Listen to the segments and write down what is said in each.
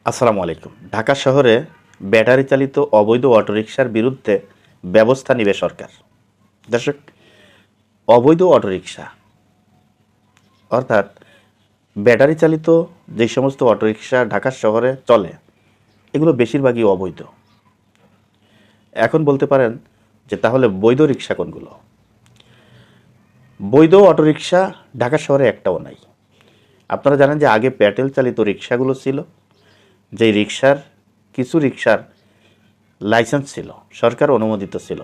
আসসালামু আলাইকুম। ঢাকা শহরে ব্যাটারি চালিত অবৈধ অটোরিকশার বিরুদ্ধে ব্যবস্থা নেবে সরকার। দর্শক, অবৈধ অটোরিকশা অর্থাৎ ব্যাটারি চালিত যে সমস্ত অটোরিকশা ঢাকা শহরে চলে, এগুলো বেশিরভাগই অবৈধ। এখন বলতে পারেন যে তাহলে বৈধ রিক্সা কোনগুলো? বৈধ অটোরিকশা ঢাকা শহরে একটাও নাই। আপনারা জানেন যে আগে পেট্রোল চালিত রিক্সাগুলো ছিল, যেই কিছু রিক্সার লাইসেন্স ছিল, সরকার অনুমোদিত ছিল।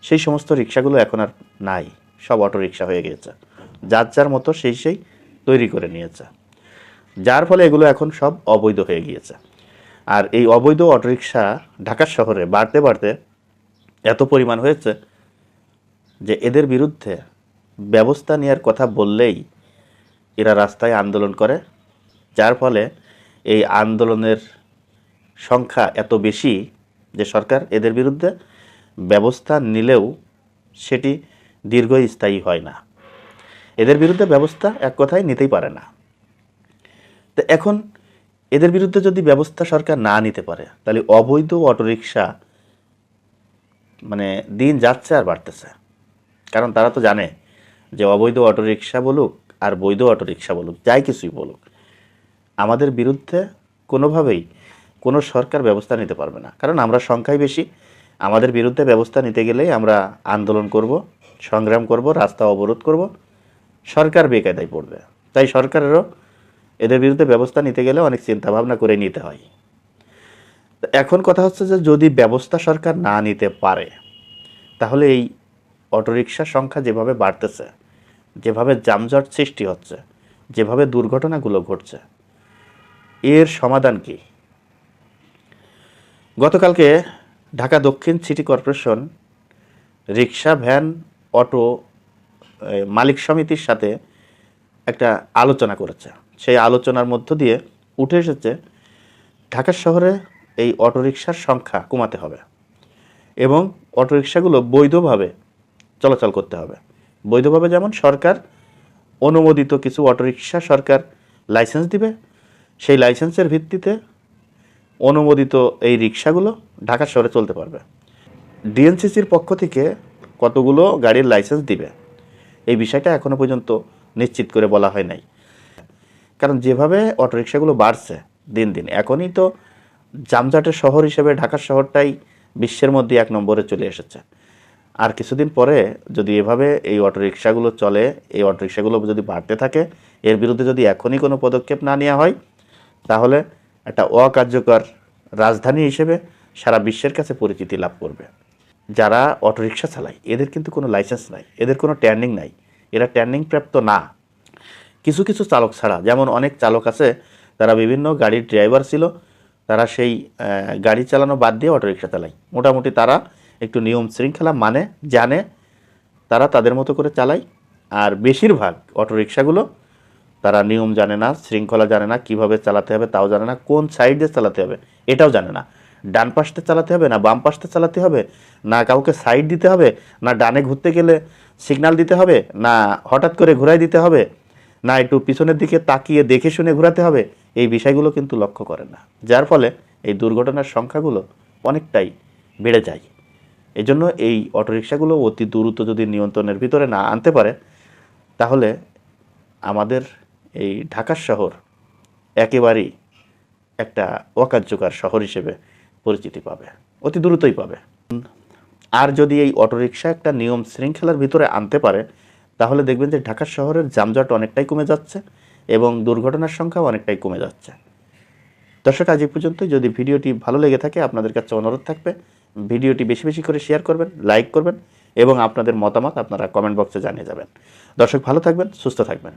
সেই সমস্ত রিক্সাগুলো এখন আর নাই, সব অটোরিকশা হয়ে গিয়েছে। যার যার মতো সেই তৈরি করে নিয়েছে, যার ফলে এগুলো এখন সব অবৈধ হয়ে গিয়েছে। আর এই অবৈধ অটোরিকশা ঢাকা শহরে বাড়তে বাড়তে এত পরিমাণ হয়েছে যে এদের বিরুদ্ধে ব্যবস্থা নেওয়ার কথা বললেই এরা রাস্তায় আন্দোলন করে, যার ফলে এই আন্দোলনের সংখ্যা এত বেশি যে সরকার এদের বিরুদ্ধে ব্যবস্থা নিলেও সেটি দীর্ঘস্থায়ী হয় না। এদের বিরুদ্ধে ব্যবস্থা এক কথায় নিতেই পারে না। তো এখন এদের বিরুদ্ধে যদি ব্যবস্থা সরকার না নিতে পারে, তাহলে অবৈধ অটোরিকশা দিন যাচ্ছে আর বাড়তেছে। কারণ তারা তো জানে যে অবৈধ অটোরিকশা বলুক আর বৈধ অটোরিকশা বলুক, যাই কিছুই বলুক, আমাদের বিরুদ্ধে কোনোভাবেই কোনো সরকার ব্যবস্থা নিতে পারবে না। কারণ আমরা সংখ্যায় বেশি। আমাদের বিরুদ্ধে ব্যবস্থা নিতে গেলেই আমরা আন্দোলন করব, সংগ্রাম করব, রাস্তা অবরোধ করব, সরকার বেকায়দায় পড়বে। তাই সরকারেরও এদের বিরুদ্ধে ব্যবস্থা নিতে গেলে অনেক চিন্তাভাবনা করে নিতে হয়। এখন কথা হচ্ছে যে যদি ব্যবস্থা সরকার না নিতে পারে, তাহলে এই অটোরিকশার সংখ্যা যেভাবে বাড়তেছে, যেভাবে যানজট সৃষ্টি হচ্ছে, যেভাবে দুর্ঘটনাগুলো ঘটছে, এর সমাধান কি? গতকালকে ঢাকা দক্ষিণ সিটি কর্পোরেশন রিক্সা, ভ্যান, অটো মালিক সমিতির সাথে একটা আলোচনা করেছে। সেই আলোচনার মধ্য দিয়ে উঠে এসেছে ঢাকা শহরে এই অটোরিকশার সংখ্যা কমাতে হবে এবং অটোরিকশাগুলো বৈধভাবে চলাচল করতে হবে। বৈধভাবে যেমন সরকার অনুমোদিত কিছু অটোরিকশা সরকার লাইসেন্স দিবে, সেই লাইসেন্সের ভিত্তিতে অনুমোদিত এই রিক্সাগুলো ঢাকা শহরে চলতে পারবে। ডিএনসিসির পক্ষ থেকে কতগুলো গাড়ির লাইসেন্স দিবে, এই বিষয়টা এখনও পর্যন্ত নিশ্চিত করে বলা হয় নাই। কারণ যেভাবে অটোরিকশাগুলো বাড়ছে দিন দিন, এখনই তো যানজটের শহর হিসেবে ঢাকা শহরটাই বিশ্বের মধ্যে 1 নম্বরে চলে এসেছে। আর কিছুদিন পরে যদি এভাবে এই অটোরিকশাগুলো চলে, এই অটোরিকশাগুলো যদি বাড়তে থাকে, এর বিরুদ্ধে যদি এখনই কোনো পদক্ষেপ না নেওয়া হয়, তাহলে একটা অকার্যকর রাজধানী হিসেবে সারা বিশ্বের কাছে পরিচিতি লাভ করবে। যারা অটোরিকশা চালায় এদের কিন্তু কোনো লাইসেন্স নাই, এদের কোনো ট্যার্নিং নাই, এরা ট্যার্নিং প্রাপ্ত না। কিছু কিছু চালক ছাড়া, যেমন অনেক চালক আছে তারা বিভিন্ন গাড়ির ড্রাইভার ছিল, তারা সেই গাড়ি চালানো বাদ দিয়ে অটোরিকশা চালায়। মোটামুটি তারা একটু নিয়ম শৃঙ্খলা জানে, তারা তাদের মতো করে চালায়। আর বেশিরভাগ অটোরিকশাগুলো তারা নিয়ম জানে না, শৃঙ্খলা জানে না, কিভাবে চালাতে হবে তাও জানে না, কোন সাইডে চালাতে হবে এটাও জানে না। ডান পাশতে চালাতে হবে না বাম পাশতে চালাতে হবে, না কাউকে সাইড দিতে হবে, না ডানে ঘুরতে গেলে সিগন্যাল দিতে হবে, না হঠাৎ করে ঘুরাই দিতে হবে, না একটু পিছনের দিকে তাকিয়ে দেখে শুনে ঘোরাতে হবে, এই বিষয়গুলো কিন্তু লক্ষ্য করে না। যার ফলে এই দুর্ঘটনার সংখ্যাগুলো অনেকটাই বেড়ে যায়। এজন্য এই অটোরিকশাগুলো অতি দ্রুত যদি নিয়ন্ত্রণের ভিতরে না আনতে পারে, তাহলে আমাদের এই ঢাকা শহর একেবারেই একটা অকার্যকর শহর হিসেবে পরিচিতি পাবে, অতি দ্রুতই পাবে। আর যদি এই অটোরিকশা একটা নিয়ম শৃঙ্খলার ভিতরে আনতে পারে, তাহলে দেখবেন যে ঢাকা শহরের যানজট অনেকটাই কমে যাচ্ছে এবং দুর্ঘটনার সংখ্যাও অনেকটাই কমে যাচ্ছে। দর্শক, আজ এই পর্যন্তই। যদি ভিডিওটি ভালো লেগে থাকে, আপনাদের কাছে অনুরোধ থাকবে ভিডিওটি বেশি বেশি করে শেয়ার করবেন, লাইক করবেন এবং আপনাদের মতামত আপনারা কমেন্ট বক্সে জানিয়ে যাবেন। দর্শক, ভালো থাকবেন, সুস্থ থাকবেন।